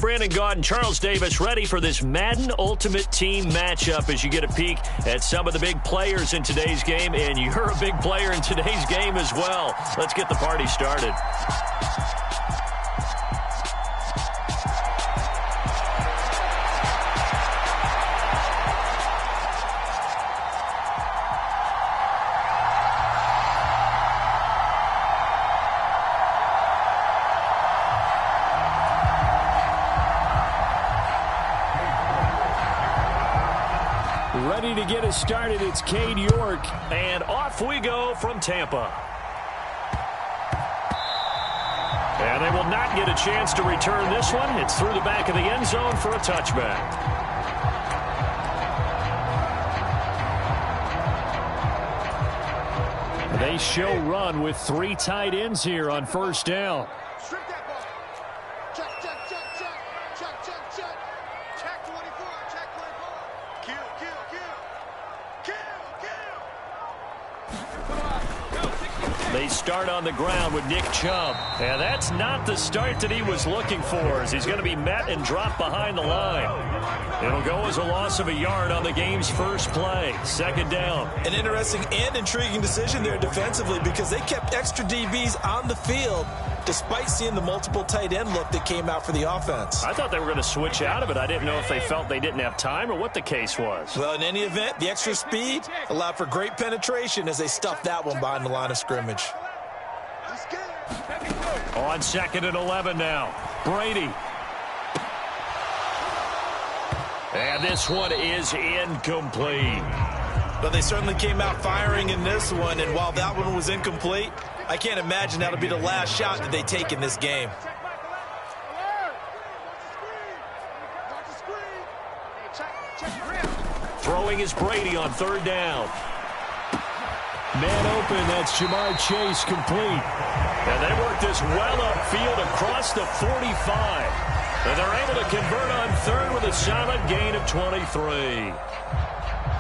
Brandon Gaud and Charles Davis ready for this Madden Ultimate Team matchup as you get a peek at some of the big players in today's game, and you're a big player in today's game as well. Let's get the party started. Ready to get us started, it's Cade York. And off we go from Tampa. And they will not get a chance to return this one. It's through the back of the end zone for a touchback. They show run with 3 tight ends here on first down. They start on the ground with Nick Chubb. And that's not the start that he was looking for, as he's going to be met and dropped behind the line. It'll go as a loss of a yard on the game's first play. Second down. An interesting and intriguing decision there defensively, because they kept extra DBs on the field despite seeing the multiple tight end look that came out for the offense. I thought they were going to switch out of it. I didn't know if they felt they didn't have time or what the case was. Well, in any event, the extra speed allowed for great penetration as they stuffed that one behind the line of scrimmage. On 2nd and 11 now. Brady. And this one is incomplete. But they certainly came out firing in this one, and while that one was incomplete, I can't imagine that'll be the last shot that they take in this game. Throwing is Brady on 3rd down. Man open, that's Jamar Chase, complete. And they work this well upfield across the 45. And they're able to convert on 3rd with a solid gain of 23.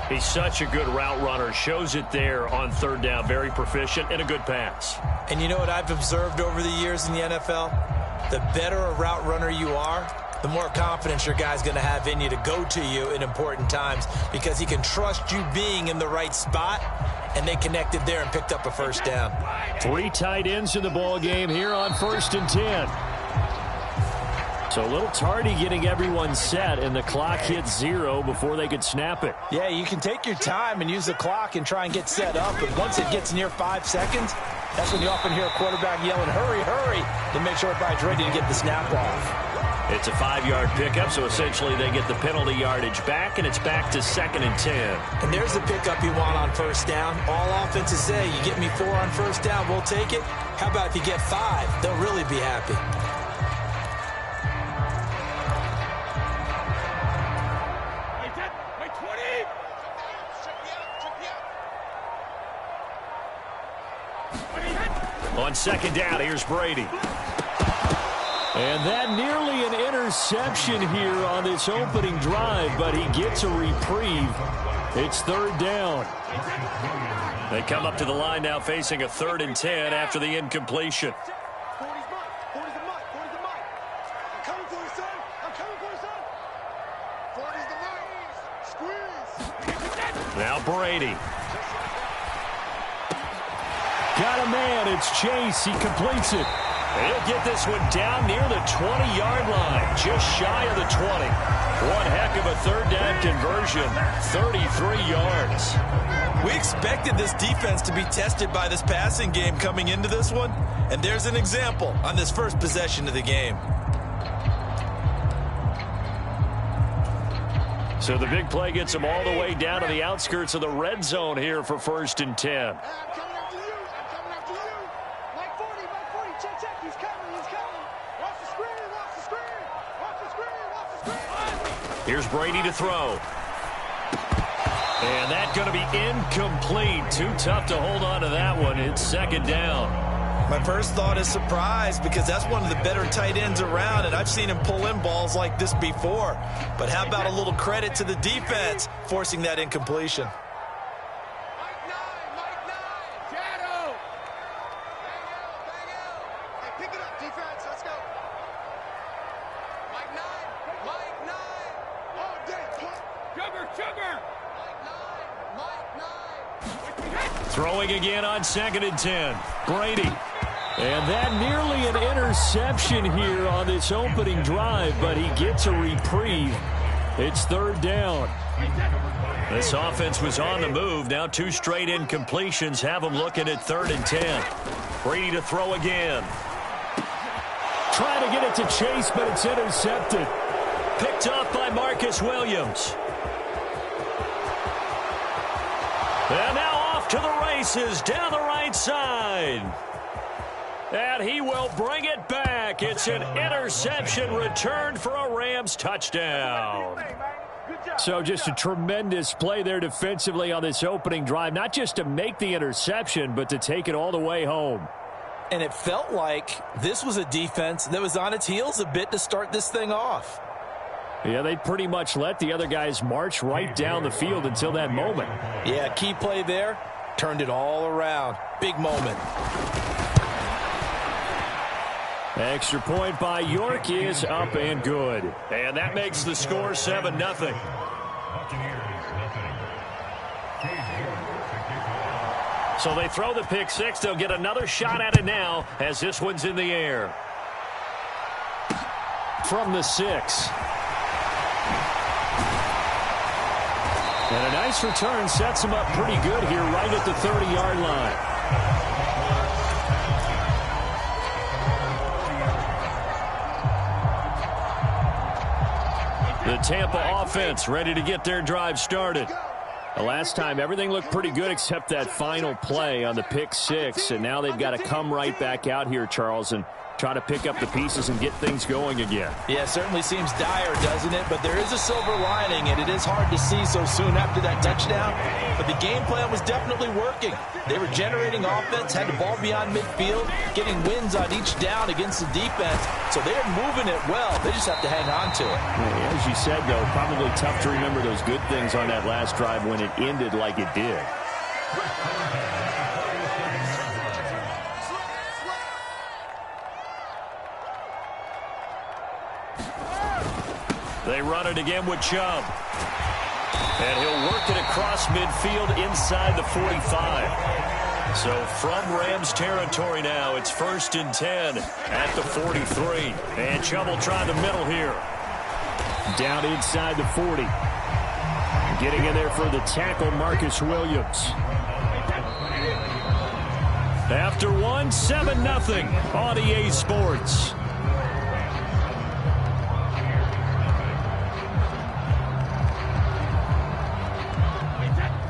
He's such a good route runner. Shows it there on 3rd down. Very proficient and a good pass. And you know what I've observed over the years in the NFL? The better a route runner you are, the more confidence your guy's going to have in you to go to you in important times, because he can trust you being in the right spot, and they connected there and picked up a first down. 3 tight ends in the ball game here on 1st and 10. So a little tardy getting everyone set, and the clock hits 0 before they could snap it. Yeah, you can take your time and use the clock and try and get set up, but once it gets near 5 seconds, that's when you often hear a quarterback yelling, hurry, hurry, to make sure everybody's ready to get the snap off. It's a 5-yard pickup, so essentially they get the penalty yardage back, and it's back to 2nd and 10. And there's the pickup you want on first down. All offenses say, you get me 4 on first down, we'll take it. How about if you get 5? They'll really be happy. On 2nd down, here's Brady. And that nearly an interception here on this opening drive, but he gets a reprieve. It's 3rd down. They come up to the line now facing a 3rd and 10 after the incompletion. Now Brady. Got a man, it's Chase, he completes it. He'll get this one down near the 20-yard line, just shy of the 20. One heck of a 3rd down conversion, 33 yards. We expected this defense to be tested by this passing game coming into this one, and there's an example on this first possession of the game. So the big play gets them all the way down to the outskirts of the red zone here for 1st and 10. Here's Brady to throw. And that's going to be incomplete. Too tough to hold on to that one. It's 2nd down. My first thought is surprise, because that's one of the better tight ends around, and I've seen him pull in balls like this before. But how about a little credit to the defense forcing that incompletion? Throwing again on 2nd and 10. Brady. And that nearly an interception here on this opening drive, but he gets a reprieve. It's 3rd down. This offense was on the move. Now 2 straight incompletions have them looking at 3rd and 10. Brady to throw again. Trying to get it to Chase, but it's intercepted. Picked up by Marcus Williams. And now off to the races down the right side. And he will bring it back. It's an interception returned for a Rams touchdown. So just a tremendous play there defensively on this opening drive. Not just to make the interception, but to take it all the way home. And it felt like this was a defense that was on its heels a bit to start this thing off. Yeah, they pretty much let the other guys march right down the field until that moment. Yeah, key play there. Turned it all around. Big moment. Extra point by York is up and good. And that makes the score 7-0. So they throw the pick six. They'll get another shot at it now as this one's in the air. From the 6. And a nice return sets him up pretty good here right at the 30-yard line. The Tampa offense ready to get their drive started. The last time everything looked pretty good except that final play on the pick 6. And now they've got to come right back out here, Charles, and try to pick up the pieces and get things going again. Yeah, it certainly seems dire, doesn't it? But there is a silver lining, and it is hard to see so soon after that touchdown. But the game plan was definitely working. They were generating offense, had the ball beyond midfield, getting wins on each down against the defense. So they're moving it well. They just have to hang on to it. Yeah, as you said, though, probably tough to remember those good things on that last drive when it ended like it did. They run it again with Chubb. And he'll work it across midfield inside the 45. So from Rams territory now, it's 1st and 10 at the 43. And Chubb will try the middle here. Down inside the 40. Getting in there for the tackle, Marcus Williams. After one, 7-0 on EA Sports.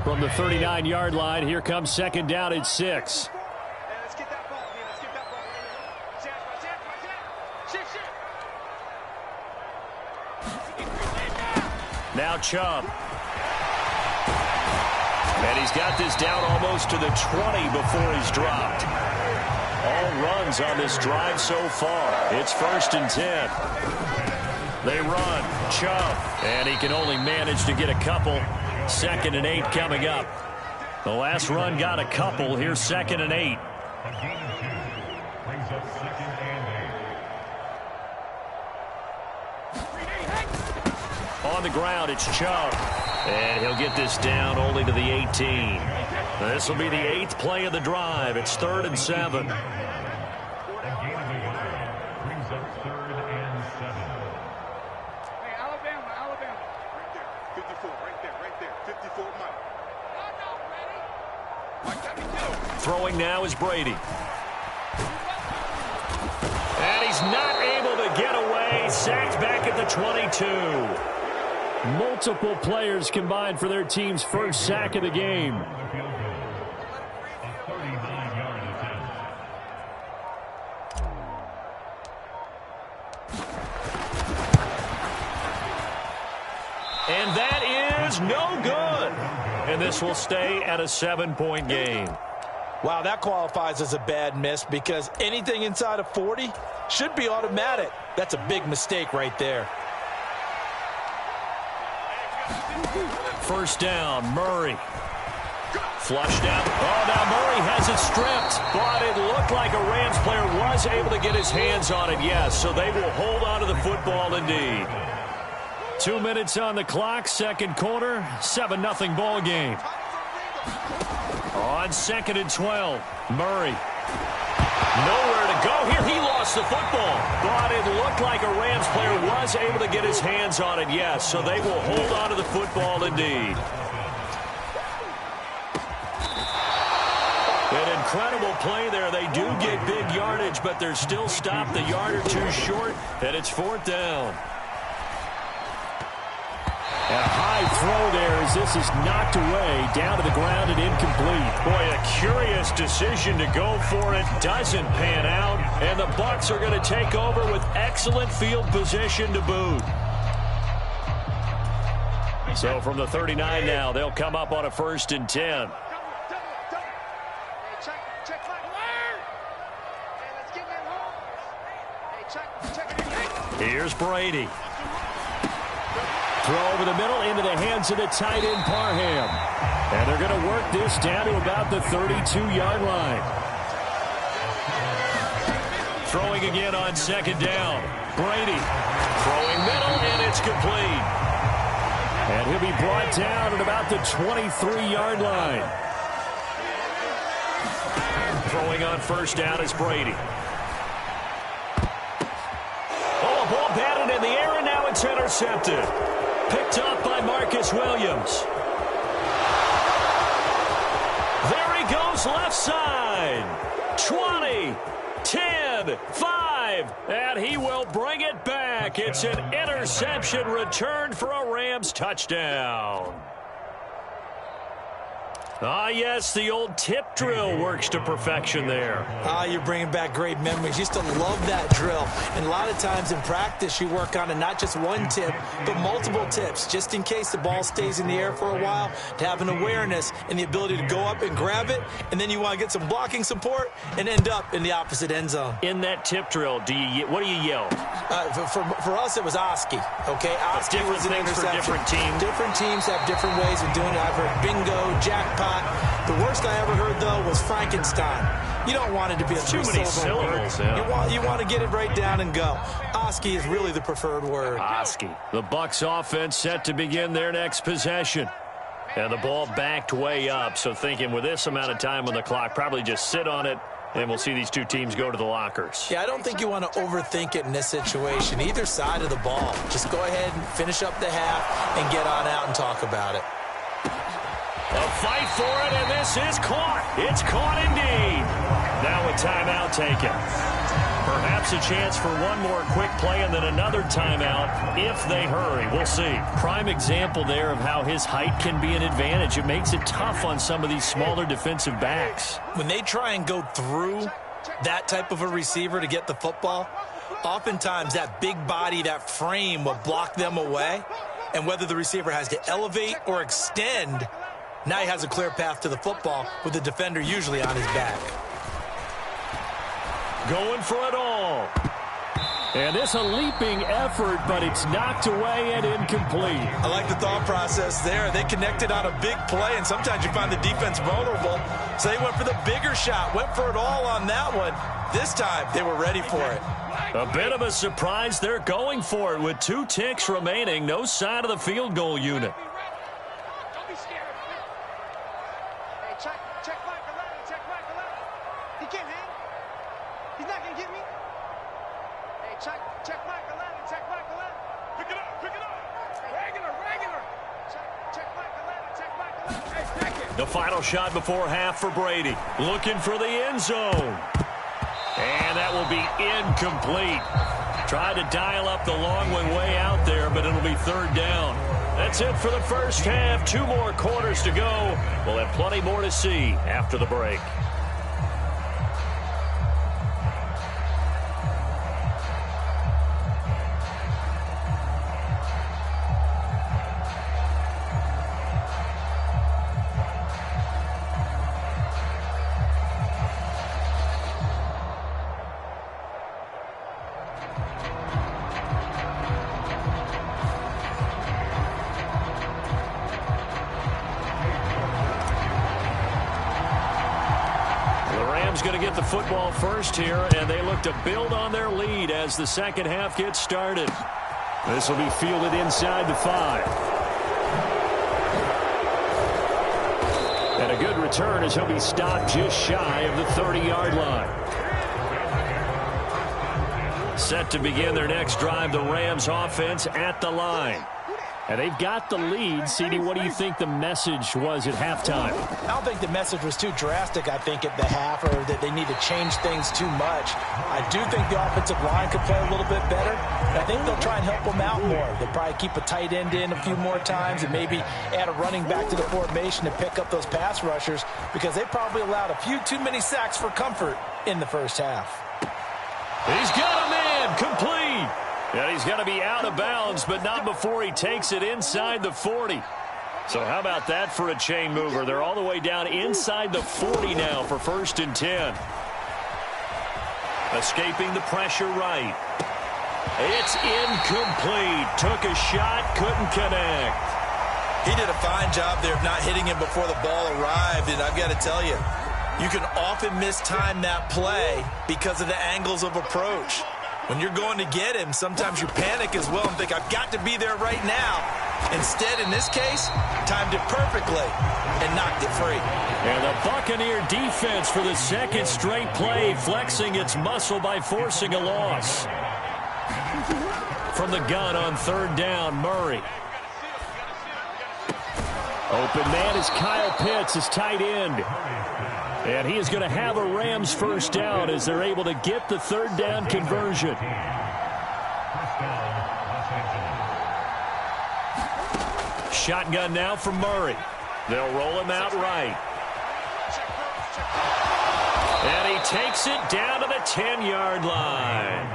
From the 39-yard line, here comes 2nd down and 6. Now Chubb. And he's got this down almost to the 20 before he's dropped. All runs on this drive so far. It's 1st and 10. They run. Chubb. And he can only manage to get a couple. 2nd and 8 coming up. The last run got a couple. Here's 2nd and 8. On the ground, it's Chubb. And he'll get this down only to the 18. This will be the 8th play of the drive. It's 3rd and 7. Throwing now is Brady. And he's not able to get away. Sacked back at the 22. Multiple players combined for their team's first sack of the game. And that is no good. And this will stay at a 7-point game. Wow, that qualifies as a bad miss because anything inside of 40 should be automatic. That's a big mistake right there. 1st down, Murray. Flushed out. Oh, now Murray has it stripped. But it looked like a Rams player was able to get his hands on it, yes. So they will hold on to the football indeed. 2 minutes on the clock, second quarter, 7-0 ball game. On 2nd and 12, Murray. Nowhere to go here. He lost the football. But it looked like a Rams player was able to get his hands on it, yes. So they will hold on to the football indeed. An incredible play there. They do get big yardage, but they're still stopped a yard or two short, and it's 4th down. A high throw there as this is knocked away, down to the ground and incomplete. Boy, a curious decision to go for it. Doesn't pan out, and the Bucs are going to take over with excellent field position to boot. So from the 39 now, they'll come up on a 1st and 10. Here's Brady. Throw over the middle into the hands of the tight end, Parham. And they're going to work this down to about the 32-yard line. Throwing again on 2nd down. Brady throwing middle, and it's complete. And he'll be brought down at about the 23-yard line. Throwing on 1st down is Brady. Oh, a ball batted in the air, and now it's intercepted. Picked up by Marcus Williams. There he goes, left side. 20, 10, 5, and he will bring it back. It's an interception returned for a Rams touchdown. Ah, yes, the old tip drill works to perfection there. Ah, you're bringing back great memories. Used to love that drill. And a lot of times in practice, you work on it, not just one tip, but multiple tips, just in case the ball stays in the air for a while, to have an awareness and the ability to go up and grab it, and then you want to get some blocking support and end up in the opposite end zone. In that tip drill, what do you yell? For us, it was Oski, okay? Oski was an interception. Different teams. Different teams have different ways of doing it. I've heard bingo, jackpot. The worst I ever heard, though, was Frankenstein. You don't want it to be a too many syllables. Yeah. You want to get it right down and go. Oski is really the preferred word. Oski. The Bucs offense set to begin their next possession. And the ball backed way up, so thinking with this amount of time on the clock, probably just sit on it, and we'll see these two teams go to the lockers. Yeah, I don't think you want to overthink it in this situation, either side of the ball. Just go ahead and finish up the half and get on out and talk about it. A fight for it, and this is caught. It's caught indeed. Now a timeout taken. Perhaps a chance for one more quick play and then another timeout if they hurry. We'll see. Prime example there of how his height can be an advantage. It makes it tough on some of these smaller defensive backs. When they try and go through that type of a receiver to get the football, oftentimes that big body, that frame will block them away. And whether the receiver has to elevate or extend, now he has a clear path to the football with the defender usually on his back. Going for it all. And it's a leaping effort, but it's knocked away and incomplete. I like the thought process there. They connected on a big play, and sometimes you find the defense vulnerable. So they went for the bigger shot, went for it all on that one. This time, they were ready for it. A bit of a surprise. They're going for it with 2 ticks remaining. No sign of the field goal unit. The final shot before half for Brady. Looking for the end zone. And that will be incomplete. Tried to dial up the long one way out there, but it'll be 3rd down. That's it for the first half. 2 more quarters to go. We'll have plenty more to see after the break. the football first here, and they look to build on their lead as the second half gets started. This will be fielded inside the 5. And a good return as he'll be stopped just shy of the 30-yard line. Set to begin their next drive, the Rams offense at the line. And they've got the lead. CD, what do you think the message was at halftime? I don't think the message was too drastic, I think, at the half, or that they need to change things too much. I do think the offensive line could play a little bit better. I think they'll try and help them out more. They'll probably keep a tight end in a few more times and maybe add a running back to the formation to pick up those pass rushers, because they probably allowed a few too many sacks for comfort in the first half. He's got a man complete. And he's going to be out of bounds, but not before he takes it inside the 40. So how about that for a chain mover? They're all the way down inside the 40 now for 1st and 10. Escaping the pressure right. It's incomplete. Took a shot, couldn't connect. He did a fine job there of not hitting him before the ball arrived, and I've got to tell you, you can often mistime that play because of the angles of approach. When you're going to get him, sometimes you panic as well and think, I've got to be there right now. Instead, in this case, timed it perfectly and knocked it free. And the Buccaneer defense for the second straight play, flexing its muscle by forcing a loss. From the gun on 3rd down, Murray. Open man is Kyle Pitts, his tight end. And he is going to have a Rams first down as they're able to get the 3rd down conversion. Shotgun now from Murray. They'll roll him out right. And he takes it down to the 10-yard line.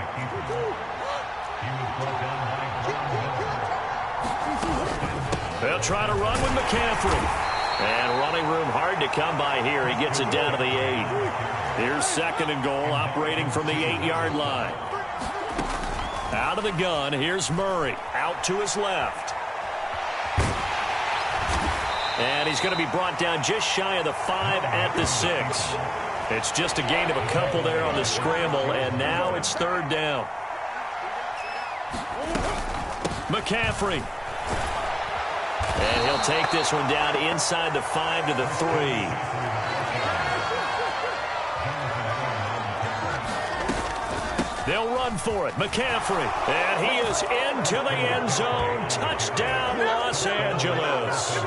They'll try to run with McCaffrey. And running room hard to come by here. He gets it down to the 8. Here's 2nd and goal, operating from the 8-yard line. Out of the gun, here's Murray. Out to his left. And he's going to be brought down just shy of the 5 at the 6. It's just a gain of a couple there on the scramble, and now it's 3rd down. McCaffrey. And he'll take this one down inside the 5 to the 3. They'll run for it. McCaffrey. And he is into the end zone. Touchdown, Los Angeles.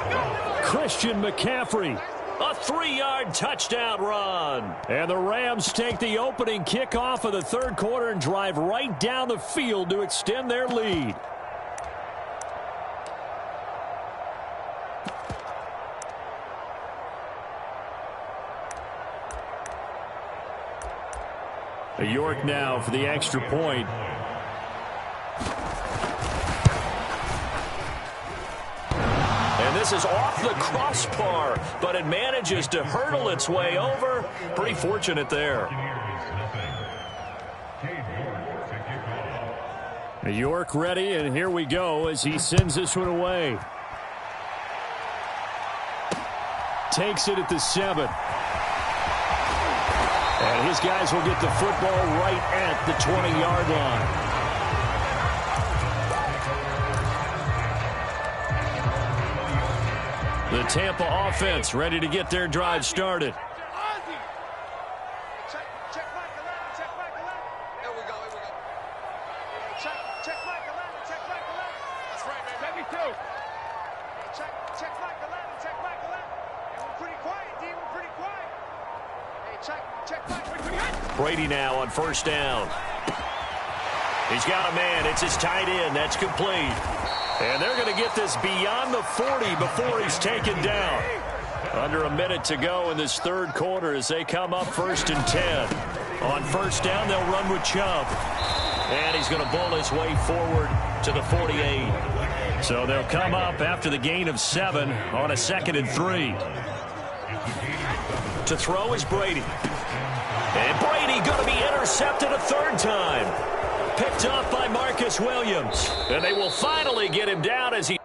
Christian McCaffrey. A 3-yard touchdown run. And the Rams take the opening kickoff of the 3rd quarter and drive right down the field to extend their lead. York now for the extra point. And this is off the crossbar, but it manages to hurdle its way over. Pretty fortunate there. York ready, and here we go as he sends this one away. Takes it at the 7. And his guys will get the football right at the 20-yard line. The Tampa offense ready to get their drive started. Brady now on 1st down. He's got a man. It's his tight end. That's complete. And they're going to get this beyond the 40 before he's taken down. Under a minute to go in this 3rd quarter as they come up 1st and 10. On 1st down, they'll run with Chubb. And he's going to bull his way forward to the 48. So they'll come up after the gain of 7 on a 2nd and 3. To throw is Brady. And Brady going to be intercepted a 3rd time. Picked up by Marcus Williams. And they will finally get him down as he